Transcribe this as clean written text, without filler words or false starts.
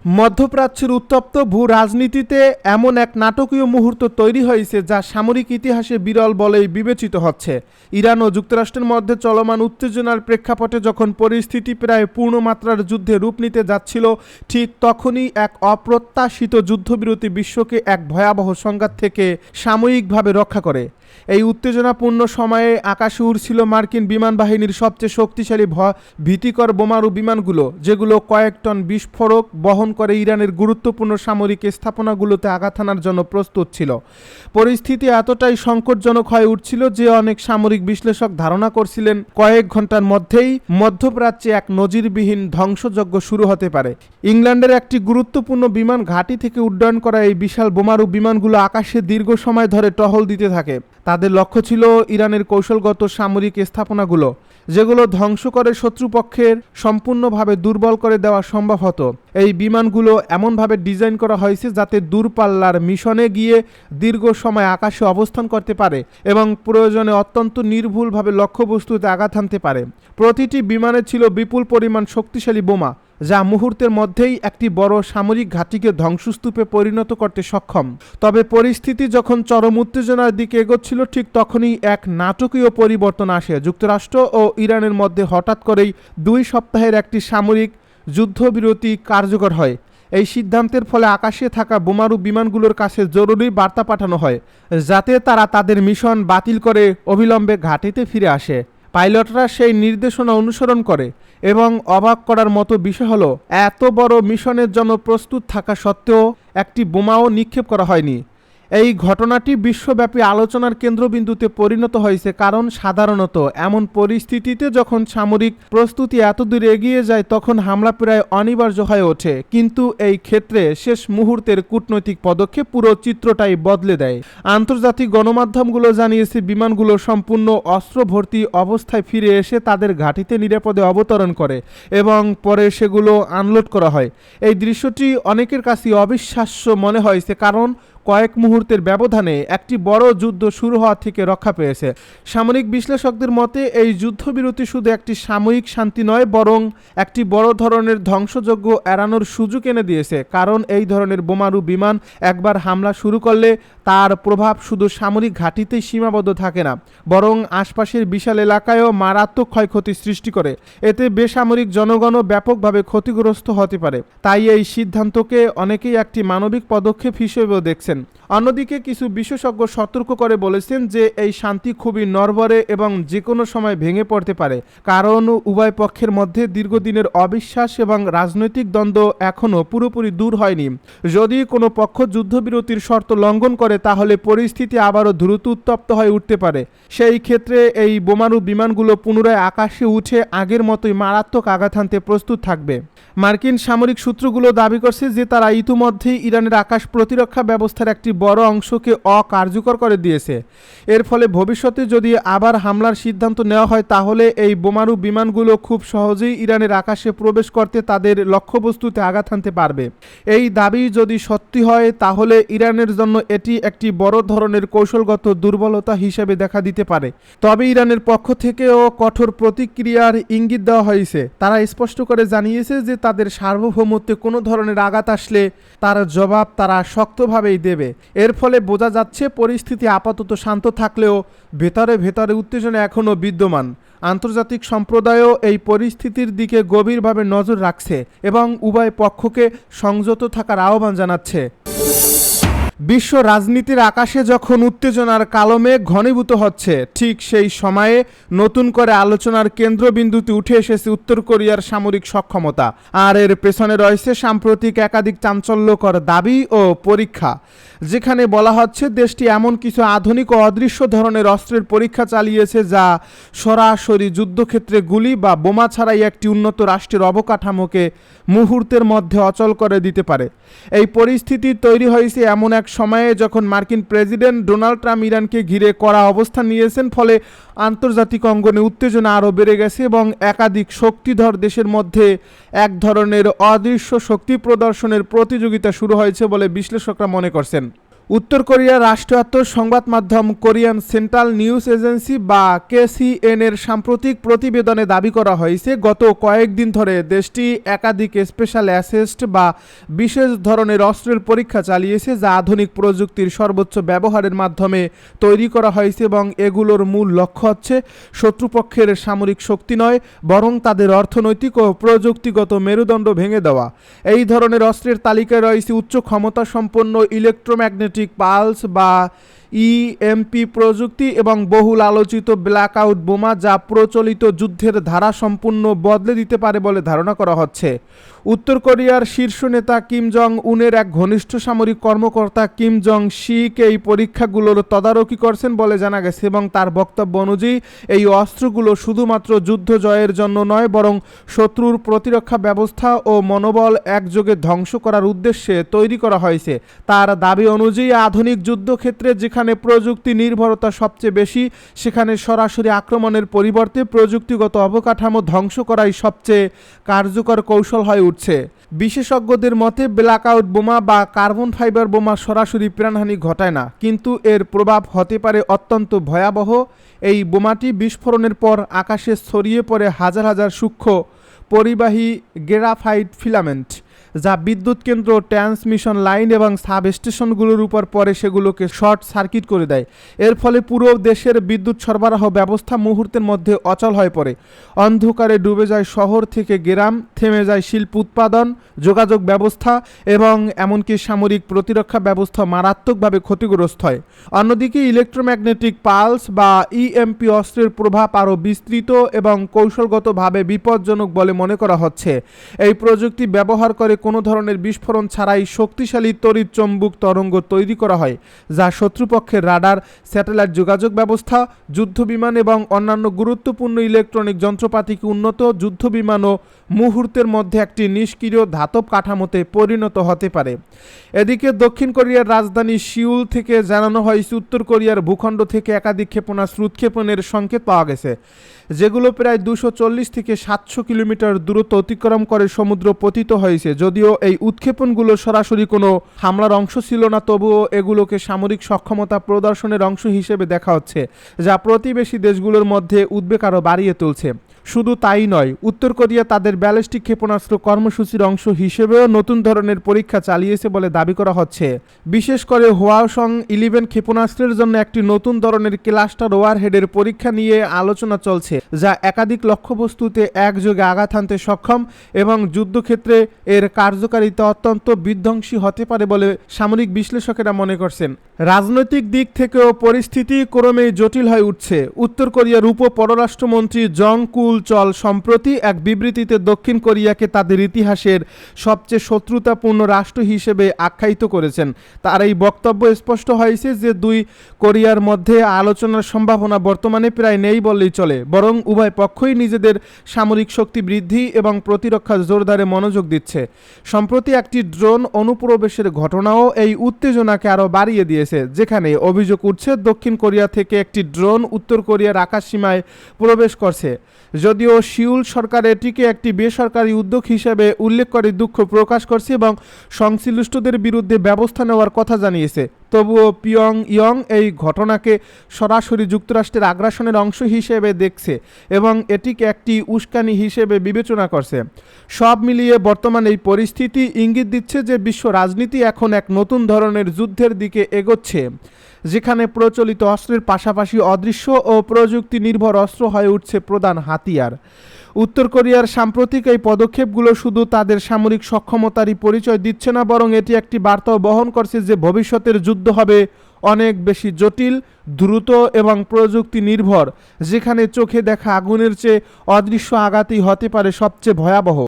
মধ্যপ্রাচ্যের উত্তপ্ত ভূ রাজনীতিতে এমন এক নাটকীয় মুহূর্ত তৈরি হয়েছে যা সামরিক ইতিহাসে বিরল বলেই বিবেচিত হচ্ছে। ইরান ও যুক্তরাষ্ট্রের মধ্যে চলমান উত্তেজনার প্রেক্ষাপটে যখন পরিস্থিতি প্রায় পূর্ণমাত্রার যুদ্ধে রূপ নিতে যাচ্ছিল, ঠিক তখনই এক অপ্রত্যাশিত যুদ্ধবিরতি বিশ্বকে এক ভয়াবহ সংঘাত থেকে সাময়িকভাবে রক্ষা করে। এই উত্তেজনাপূর্ণ সময়ে আকাশে উড়ছিল মার্কিন বিমান বাহিনীর সবচেয়ে শক্তিশালী ভীতিকর বোমারু বিমানগুলো, যেগুলো কয়েক টন বিস্ফোরক বহন করে ইরানের গুরুত্বপূর্ণ সামরিক স্থাপনাগুলোতে আঘাত হানার জন্য প্রস্তুত ছিল। পরিস্থিতি এতটাই সংকটজনক হয়ে উঠছিল যে অনেক সামরিক বিশ্লেষক ধারণা করছিলেন কয়েক ঘন্টার মধ্যেই মধ্যপ্রাচ্যে এক নজিরবিহীন ধ্বংসযজ্ঞ শুরু হতে পারে। ইংল্যান্ডের একটি গুরুত্বপূর্ণ বিমান ঘাঁটি থেকে উড্ডয়ন করা এই বিশাল বোমারু বিমানগুলো আকাশে দীর্ঘ সময় ধরে টহল দিতে থাকে। তাদের লক্ষ্য ছিল ইরানের কৌশলগত সামরিক স্থাপনাগুলো, যেগুলো ধ্বংস করে শত্রুপক্ষের সম্পূর্ণভাবে দুর্বল করে দেওয়া সম্ভব হতো। এই বিমানগুলো এমনভাবে ডিজাইন করা হয়েছে যাতে দূরপাল্লার মিশনে গিয়ে দীর্ঘ সময় আকাশে অবস্থান করতে পারে এবং প্রয়োজনে অত্যন্ত নির্ভুলভাবে লক্ষ্যবস্তুতে আঘাত হানতে পারে। প্রতিটি বিমানে ছিল বিপুল পরিমাণ শক্তিশালী বোমা, যা মুহূর্তের মধ্যেই একটি বড় সামরিক ঘাঁটিকে ধ্বংসস্তূপে পরিণত করতে সক্ষম। তবে পরিস্থিতি যখন চরম উত্তেজনার দিকে এগোচ্ছিল, ঠিক তখনই এক নাটকীয় পরিবর্তন আসে। যুক্তরাষ্ট্র ও ইরানের মধ্যে হঠাৎ করেই 2 সপ্তাহের একটি সামরিক যুদ্ধবিরতি কার্যকর হয়। এই সিদ্ধান্তের ফলে আকাশে থাকা বোমারু বিমানগুলোর কাছে জরুরি বার্তা পাঠানো হয়, যাতে তারা তাদের মিশন বাতিল করে অবিলম্বে ঘাঁটিতে ফিরে আসে। পাইলটরা সেই নির্দেশনা অনুসরণ করে এবং অবাক করার মতো বিষয় হলো, এত বড় মিশনের জন্য প্রস্তুত থাকা সত্ত্বেও একটি বোমাও নিক্ষেপ করা হয়নি। এই ঘটনাটি বিশ্বব্যাপী আলোচনার কেন্দ্রবিন্দুতে পরিণত হয়েছে, কারণ সাধারণত এমন পরিস্থিতিতে যখন সামরিক প্রস্তুতি এতদূর এগিয়ে যায় তখন হামলা প্রায় অনিবার্য হয়ে ওঠে। কিন্তু এই ক্ষেত্রে শেষ মুহূর্তের কূটনৈতিক পদক্ষেপ পুরো চিত্রটাই বদলে দেয়। আন্তর্জাতিক গণমাধ্যমগুলো জানিয়েছে বিমানগুলো সম্পূর্ণ অস্ত্রভর্তি অবস্থায় ফিরে এসে তাদের ঘাঁটিতে নিরাপদে অবতরণ করে এবং পরে সেগুলো আনলোড করা হয়। এই দৃশ্যটি অনেকের কাছে অবিশ্বাস্য মনে হয়েছে, কারণ কয়েক মুহূর্তের ব্যবধানে একটি বড় যুদ্ধ শুরু হওয়া থেকে রক্ষা পেয়েছে। সামরিক বিশ্লেষকদের মতে এই যুদ্ধবিরতি শুধু একটি সাময়িক শান্তি নয়, বরং একটি বড় ধরনের ধ্বংসযজ্ঞ এড়ানোর সুযোগ এনে দিয়েছে। কারণ এই ধরনের বোমারু বিমান একবার হামলা শুরু করলে তার প্রভাব শুধু সামরিক ঘাঁটিতেই সীমাবদ্ধ থাকে না, বরং আশপাশের বিশাল এলাকায়ও মারাত্মক ক্ষয়ক্ষতি সৃষ্টি করে। এতে বেসামরিক জনগণও ব্যাপকভাবে ক্ষতিগ্রস্ত হতে পারে। তাই এই সিদ্ধান্তকে অনেকেই একটি মানবিক পদক্ষেপ হিসেবেও দেখছেন। অন্যদিকে কিছু বিশেষজ্ঞ সতর্ক করে বলেছেন যে এই শান্তি খুবই নড়বড়ে এবং যে কোনো সময় ভেঙে পড়তে পারে, কারণ উভয় পক্ষের মধ্যে দীর্ঘদিনের অবিশ্বাস এবং রাজনৈতিক দ্বন্দ্ব এখনও পুরোপুরি দূর হয়নি। যদি কোনো পক্ষ যুদ্ধবিরতির শর্ত লঙ্ঘন করে তাহলে পরিস্থিতি আবারও দ্রুত উত্তপ্ত হয়ে উঠতে পারে। সেই ক্ষেত্রে এই বোমারু বিমানগুলো পুনরায় আকাশে উঠে আগের মতোই মারাত্মক আঘাত হানতে প্রস্তুত থাকবে। মার্কিন সামরিক সূত্রগুলো দাবি করছে যে তারা ইতিমধ্যেই ইরানের আকাশ প্রতিরক্ষা ব্যবস্থার একটি বড় অংশকে অকার্যকর করে দিয়েছে। এর ফলে ভবিষ্যতে যদি আবার হামলার সিদ্ধান্ত নেওয়া হয় তাহলে এই বোমারু বিমানগুলো খুব সহজেই ইরানের আকাশে প্রবেশ করতে তাদের লক্ষ্যবস্তুতে আঘাত হানতে পারবে। এই দাবি যদি সত্যি হয় তাহলে ইরানের জন্য এটি একটি বড় ধরনের কৌশলগত দুর্বলতা হিসেবে দেখা দিতে পারে। তবে ইরানের পক্ষ থেকেও কঠোর প্রতিক্রিয়ার ইঙ্গিত দেওয়া হয়েছে। তারা স্পষ্ট করে জানিয়েছে যে তাদের সার্বভৌমত্বে কোনো ধরনের আঘাত আসলে তার জবাব তারা শক্তভাবেই দেবে। এর ফলে বোঝা যাচ্ছে পরিস্থিতি আপাতত শান্ত থাকলেও ভেতরে ভেতরে উত্তেজনা এখনও বিদ্যমান। আন্তর্জাতিক সম্প্রদায়ও এই পরিস্থিতির দিকে গভীরভাবে নজর রাখছে এবং উভয় পক্ষকে সংযত থাকার আহ্বান জানাচ্ছে। বিশ্ব রাজনীতির আকাশে যখন উত্তেজনার কালো মেঘ ঘনীভূত হচ্ছে, ঠিক সেই সময়ে নতুন করে আলোচনার কেন্দ্রবিন্দুতে উঠে এসেছে উত্তর কোরিয়ার সামরিক সক্ষমতা। আর এর পেছনে রয়েছে সাম্প্রতিক একাধিক চাঞ্চল্যকর দাবি ও পরীক্ষা, যেখানে বলা হচ্ছে দেশটি এমন কিছু আধুনিক ও অদৃশ্য ধরনের অস্ত্রের পরীক্ষা চালিয়েছে যা সরাসরি যুদ্ধক্ষেত্রে গুলি বা বোমা ছাড়াই একটি উন্নত রাষ্ট্রের অবকাঠামোকে মুহূর্তের মধ্যে অচল করে দিতে পারে। এই পরিস্থিতি তৈরি হয়েছে এমন এক সময়ে যখন মার্কিন প্রেসিডেন্ট ডোনাল্ড ট্রাম্প ইরানকে ঘিরে কড়া অবস্থান নিয়েছেন, ফলে আন্তর্জাতিক অঙ্গনে উত্তেজনা আরও বেড়ে গেছে এবং একাধিক শক্তিধর দেশের মধ্যে এক ধরনের অদৃশ্য শক্তি প্রদর্শনের প্রতিযোগিতা শুরু হয়েছে বলে বিশ্লেষকরা মনে করছেন। উত্তর কোরিয়ার রাষ্ট্রায়ত্ত সংবাদ মাধ্যম কোরিয়ান সেন্ট্রাল নিউজ এজেন্সি বা KCN এর সাম্প্রতিক প্রতিবেদনে দাবি করা হয়েছে গত কয়েকদিন ধরে দেশটি একাধিক স্পেশাল অ্যাসেস্ট বা বিশেষ ধরনের অস্ত্রের পরীক্ষা চালিয়েছে যা আধুনিক প্রযুক্তির সর্বোচ্চ ব্যবহারের মাধ্যমে তৈরি করা হয়েছে এবং এগুলোর মূল লক্ষ্য হচ্ছে শত্রুপক্ষের সামরিক শক্তি নয় বরং তাদের অর্থনৈতিক ও প্রযুক্তিগত মেরুদণ্ড ভেঙে দেওয়া। এই ধরনের অস্ত্রের তালিকায় রয়েছে উচ্চ ক্ষমতা সম্পন্ন ইলেকট্রোম্যাগনেটিক পালস বা EMP প্রযুক্তি এবং বহুল আলোচিত ব্ল্যাকআউট বোমা যা প্রচলিত যুদ্ধের ধারা সম্পূর্ণ বদলে দিতে পারে বলে ধারণা করা হচ্ছে। উত্তর কোরিয়ার শীর্ষ নেতা কিম জং উনের এক ঘনিষ্ঠ সামরিক কর্মকর্তা কিম জং শিক এই পরীক্ষাগুলোর তদারকি করছেন বলে জানা গেছে এবং তার বক্তব্য অনুযায়ী এই অস্ত্রগুলো শুধুমাত্র যুদ্ধ জয়ের জন্য নয় বরং শত্রুর প্রতিরক্ষা ব্যবস্থা ও মনোবল একযোগে ধ্বংস করার উদ্দেশ্যে তৈরি করা হয়েছে। তার দাবি অনুযায়ী আধুনিক যুদ্ধক্ষেত্রে যেখানে প্রযুক্তি নির্ভরতা সবচেয়ে বেশি সেখানে সরাসরি আক্রমণের পরিবর্তে প্রযুক্তিগত অবকাঠামো ধ্বংস করাই সবচেয়ে কার্যকর কৌশল হয়ে উঠছে। বিশেষজ্ঞদের মতে ব্ল্যাকআউট বোমা বা কার্বন ফাইবার বোমা সরাসরি প্রাণহানি ঘটায় না, কিন্তু এর প্রভাব হতে পারে অত্যন্ত ভয়াবহ। এই বোমাটি বিস্ফোরণের পর আকাশে ছড়িয়ে পড়ে হাজার হাজার সূক্ষ্ম পরিবাহী গ্রাফাইট ফিলামেন্ট যা বিদ্যুৎ কেন্দ্র, ট্রান্সমিশন লাইন এবং সাব স্টেশনগুলোর উপর পরে সেগুলোকে শর্ট সার্কিট করে দেয়। এর ফলে পুরো দেশের বিদ্যুৎ সরবরাহ ব্যবস্থা মুহূর্তের মধ্যে অচল হয়ে পড়ে। অন্ধকারে ডুবে যায় শহর থেকে গ্রাম, থেমে যায় শিল্প উৎপাদন, যোগাযোগ ব্যবস্থা এবং এমনকি সামরিক প্রতিরক্ষা ব্যবস্থা মারাত্মকভাবে ক্ষতিগ্রস্ত হয়। অন্যদিকে ইলেকট্রোম্যাগনেটিক পালস বা EMP অস্ত্রের প্রভাব আরও বিস্তৃত এবং কৌশলগতভাবে বিপজ্জনক বলে মনে করা হচ্ছে। এই প্রযুক্তি ব্যবহার করে কোনো ধরনের বিস্ফোরণ ছাড়াই শক্তিশালী তড়িৎ চৌম্বক তরঙ্গ তৈরি করা হয় যা শত্রুপক্ষের রাডার, স্যাটেলাইট যোগাযোগ ব্যবস্থা, যুদ্ধবিমান এবং অন্যান্য গুরুত্বপূর্ণ ইলেকট্রনিক যন্ত্রপাতিকে উন্নত যুদ্ধবিমানও মুহূর্তের মধ্যে একটি নিষ্ক্রিয় ধাতব কাঠামোতে পরিণত হতে পারে। এদিকে দক্ষিণ কোরিয়ার রাজধানী সিউল থেকে জানানো হয়েছে উত্তর কোরিয়ার ভূখণ্ড থেকে একাধিক ক্ষেপণাস্ত্র উৎক্ষেপণের সংকেত পাওয়া গেছে, যেগুলো প্রায় 240 থেকে 700 কিলোমিটার দূরত্ব অতিক্রম করে সমুদ্র পতিত হয়েছে। যদিও এই উৎক্ষেপণগুলো সরাসরি কোনো হামলার অংশ ছিল না, তবুও এগুলোকে সামরিক সক্ষমতা প্রদর্শনের অংশ হিসেবে দেখা হচ্ছে, যা প্রতিবেশী দেশগুলোর মধ্যে উদ্বেগ আরও বাড়িয়ে তুলছে। শুধু তাই নয়, উত্তর কোরিয়া তাদের ব্যালিস্টিক ক্ষেপণাস্ত্র কর্মসূচির অংশ হিসেবেও নতুন ধরনের পরীক্ষা চালিয়েছে বলে দাবি করা হচ্ছে। বিশেষ করে হোয়াসং 11 ক্ষেপণাস্ত্রের জন্য একটি নতুন ধরনের ক্লাস্টার ওয়ারহেডের পরীক্ষা নিয়ে আলোচনা চলছে, যা একাধিক লক্ষ্যবস্তুতে একযোগে আঘাত হানতে সক্ষম এবং যুদ্ধক্ষেত্রে এর কার্যকারিতা অত্যন্ত বিধ্বংসী হতে পারে বলে সামরিক বিশ্লেষকেরা মনে করছেন। রাজনৈতিক দিক থেকেও পরিস্থিতি ক্রমেই জটিল হয়ে উঠছে। উত্তর কোরিয়ার উপ পররাষ্ট্রমন্ত্রী জং কুল চল সম্প্রতি এক বিবৃতিতে দক্ষিণ কোরিয়াকে তাদের ইতিহাসের সবচেয়ে শত্রুতাপূর্ণ রাষ্ট্র হিসেবে আখ্যায়িত করেছেন। তার এই বক্তব্য স্পষ্ট হয়েছে যে দুই কোরিয়ার মধ্যে আলোচনার সম্ভাবনা বর্তমানে প্রায় নেই বললেই চলে, বরং উভয় পক্ষই নিজেদের সামরিক শক্তি বৃদ্ধি এবং প্রতিরক্ষা জোরদারে মনোযোগ দিচ্ছে। সম্প্রতি একটি ড্রোন অনুপ্রবেশের ঘটনাও এই উত্তেজনাকে আরও বাড়িয়ে দিয়েছে, যেখানে অভিযোগ উঠছে দক্ষিণ কোরিয়া থেকে একটি ড্রোন উত্তর কোরিয়ার আকাশসীমায় প্রবেশ করছে। যদিও সিউল সরকার এটিকে একটি বেসরকারি উদ্যোগ হিসেবে উল্লেখ করে দুঃখ প্রকাশ করছে এবং সংশ্লিষ্টদের বিরুদ্ধে ব্যবস্থা নেওয়ার কথা জানিয়েছে, তবুও পিয়ংইয়ং এই ঘটনাকে সরাসরি যুক্তরাষ্ট্রের আগ্রাসনের অংশ হিসেবে দেখছে এবং এটিকে একটি উস্কানি হিসেবে বিবেচনা করছে। সব মিলিয়ে বর্তমান এই পরিস্থিতি ইঙ্গিত দিচ্ছে যে বিশ্ব রাজনীতি এখন এক নতুন ধরনের যুদ্ধের দিকে এগোচ্ছে, যেখানে প্রচলিত অস্ত্রের পাশাপাশি অদৃশ্য ও প্রযুক্তি নির্ভর অস্ত্র হয়ে উঠছে প্রধান হাতিয়ার। উত্তর কোরিয়ার সাম্প্রতিক এই পদক্ষেপগুলো শুধু তাদের সামরিক সক্ষমতারই পরিচয় দিচ্ছে না, বরং এটি একটি বার্তাও বহন করছে যে ভবিষ্যতের যুদ্ধ হবে অনেক বেশি জটিল, দ্রুত এবং প্রযুক্তি নির্ভর, যেখানে চোখে দেখা আগুনের চেয়ে অদৃশ্য আঘাতই হতে পারে সবচেয়ে ভয়াবহ।